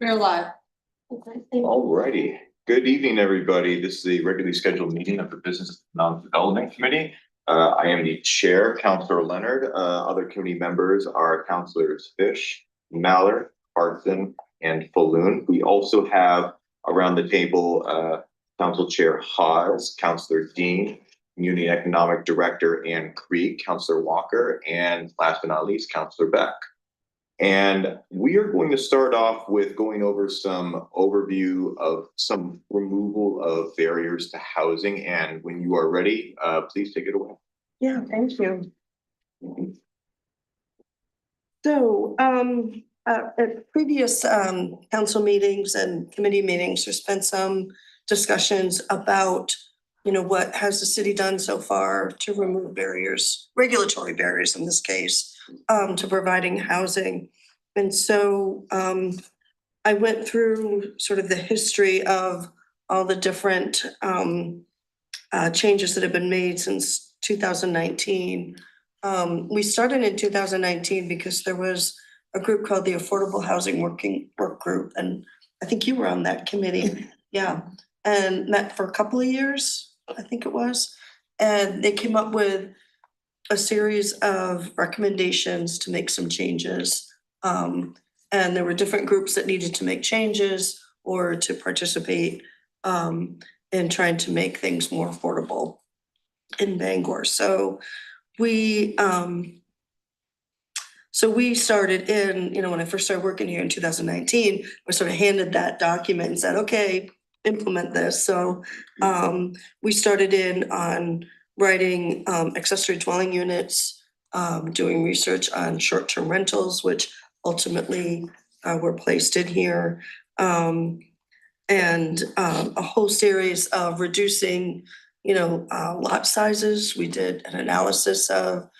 We're live. Alrighty. Good evening, everybody. This is the regularly scheduled meeting of the Business and Economic Development Committee. I am the chair, Councilor Leonard. Other committee members are Councilors Fish, Mallard, Carson, and Falloon. We also have around the table Council Chair Hawes, Councilor Dean, Community Economic Director Ann Creek, Councilor Walker, and last but not least, Councilor Beck. And we are going to start off with going over some overview of some removal of barriers to housing. And when you are ready, please take it away. Yeah, thank you. So at previous council meetings and committee meetings, there's been some discussions about, what has the city done so far to remove barriers, regulatory barriers in this case, to providing housing. And so I went through sort of the history of all the different changes that have been made since 2019. We started in 2019 because there was a group called the Affordable Housing Work Group, and I think you were on that committee, yeah, and met for a couple of years, I think it was, and they came up with a series of recommendations to make some changes. And there were different groups that needed to make changes or to participate in trying to make things more affordable in Bangor. So we started in, when I first started working here in 2019, we sort of handed that document and said, okay, implement this. So we started in on writing accessory dwelling units, doing research on short-term rentals, which ultimately were placed in here, and a whole series of reducing, lot sizes. We did an analysis of,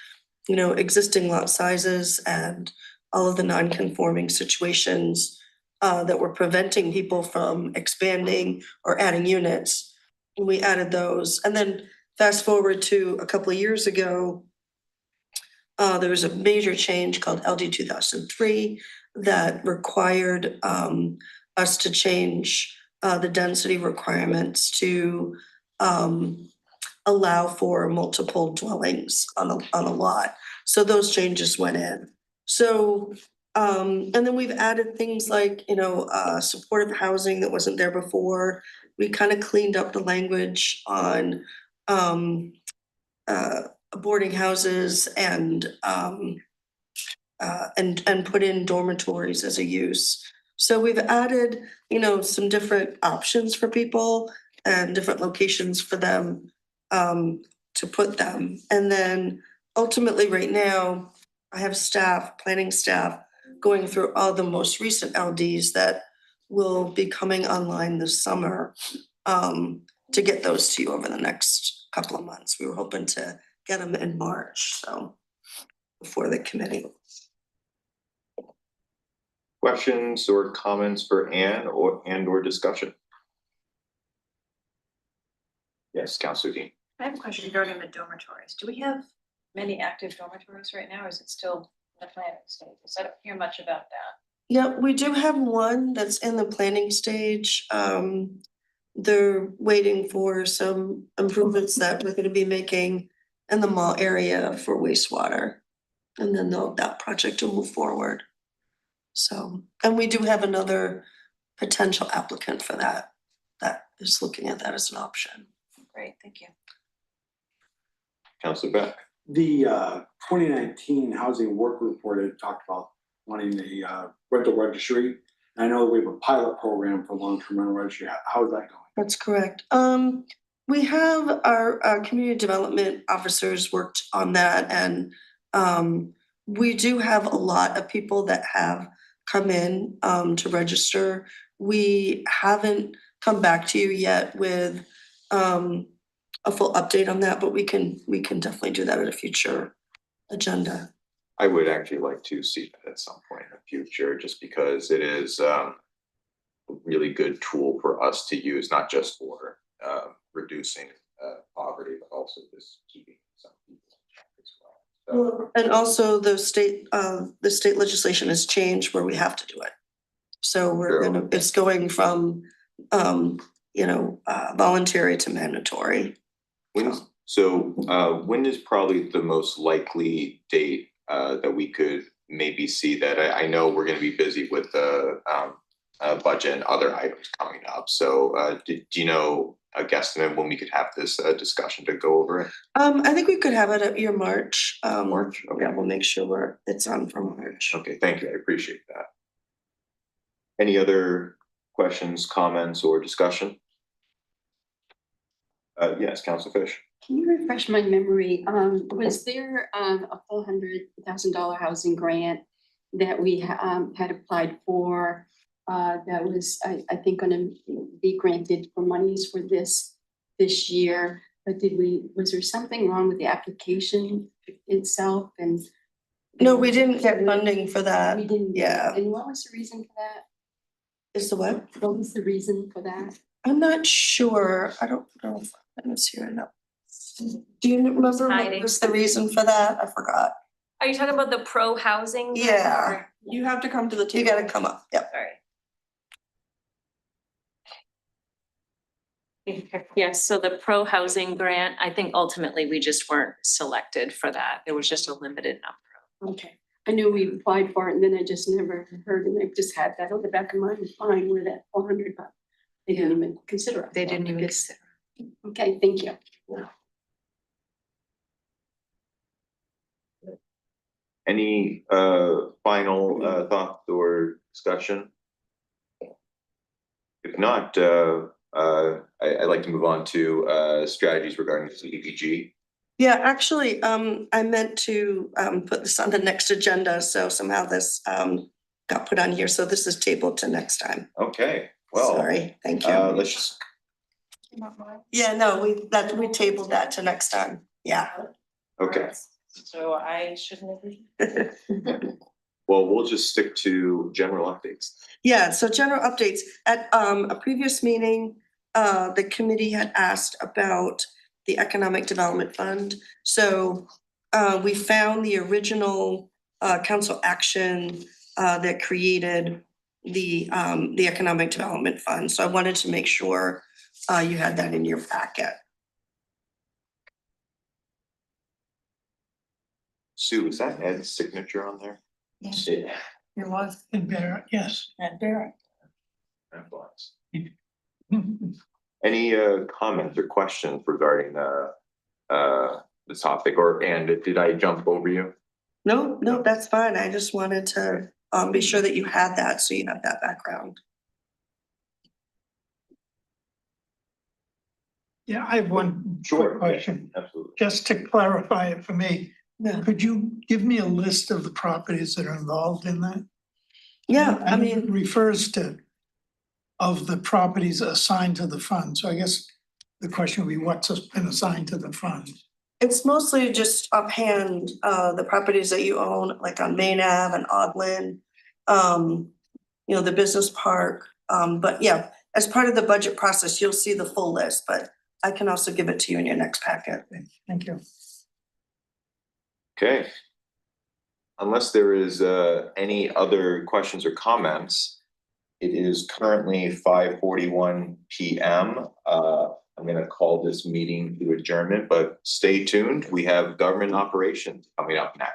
existing lot sizes and all of the non-conforming situations that were preventing people from expanding or adding units. We added those. And then fast forward to a couple of years ago, there was a major change called LD 2003 that required us to change the density requirements to allow for multiple dwellings on a lot. So those changes went in. So, and then we've added things like, supportive housing that wasn't there before. We kind of cleaned up the language on boarding houses and put in dormitories as a use. So we've added, some different options for people and different locations for them to put them. And then ultimately right now, I have planning staff, going through all the most recent LDs that will be coming online this summer to get those to you over the next couple of months. We were hoping to get them in March, so before the committee. Questions or comments for Ann or discussion? Yes, Councilor Dean. I have a question regarding the dormitories. Do we have many active dormitories right now, or is it still in the planning stages? I don't hear much about that. Yeah, we do have one that's in the planning stage. They're waiting for some improvements that we're gonna be making in the mall area for wastewater. And then that project will move forward. So, and we do have another potential applicant for that is looking at that as an option. Great, thank you. Councilor Beck. The 2019 Housing Work Report had talked about wanting a rental registry. I know we have a pilot program for long-term rental registry. How is that going? That's correct. We have our community development officers worked on that, and we do have a lot of people that have come in to register. We haven't come back to you yet with a full update on that, but we can definitely do that at a future agenda. I would actually like to see that at some point in the future, just because it is a really good tool for us to use, not just for reducing poverty, but also just keeping some people in check as well. So, And also the state legislation has changed where we have to do it. So we're Sure. it's going from, voluntary to mandatory. When is probably the most likely date that we could maybe see that? I know we're gonna be busy with the budget and other items coming up. So do you know a guesstimate when we could have this discussion to go over it? I think we could have it at your March. March? Okay. Yeah, we'll make sure it's on for March. Okay, thank you. I appreciate that. Any other questions, comments, or discussion? Yes, Council Fish. Can you refresh my memory? Was there a $400,000 housing grant that we had applied for? That was, I think, gonna be granted for monies for this year. But was there something wrong with the application itself and? No, we didn't get funding for that. We didn't. yeah. And what was the reason for that? Is the what? What was the reason for that? I'm not sure. I don't know if I was here or not. Do you remember what Hiding. was the reason for that? I forgot. Are you talking about the pro housing? Yeah. You have to come to the table. You gotta come up. Yep. Sorry. Yes, so the pro housing grant, I think ultimately we just weren't selected for that. There was just a limited number. Okay, I knew we applied for it and then I just never heard, and I just had that on the back of my mind where that 400, but they didn't even consider it. They didn't even consider. Okay, thank you. Any final thoughts or discussion? If not, I'd like to move on to strategies regarding the CDBG. Yeah, actually, I meant to put this on the next agenda, so somehow this got put on here, so this is tabled to next time. Okay, well, Sorry, thank you. let's just, Yeah, no, we tabled that to next time. Yeah. okay. So I shouldn't have. Well, we'll just stick to general updates. Yeah, so general updates. At a previous meeting, the committee had asked about the Economic Development Fund. So we found the original council action that created the Economic Development Fund. So I wanted to make sure you had that in your packet. Sue, is that Ed's signature on there? Yes. Yeah. It was. And Barrett, yes, and Barrett. That was. Any comments or questions regarding the topic, and did I jump over you? No, that's fine. I just wanted to be sure that you had that, so you have that background. Yeah, I have one quick question, Absolutely. just to clarify it for me. Yeah. Could you give me a list of the properties that are involved in that? Yeah, I And it mean, refers to of the properties assigned to the fund. So I guess the question would be what's been assigned to the fund? it's mostly just offhand, the properties that you own, like on Main Ave and Odlin, the business park. But yeah, as part of the budget process, you'll see the full list, but I can also give it to you in your next packet. Thank you. Okay. Unless there is any other questions or comments, it is currently 5:41 PM. I'm gonna call this meeting to adjournment, but stay tuned. We have government operations coming up next.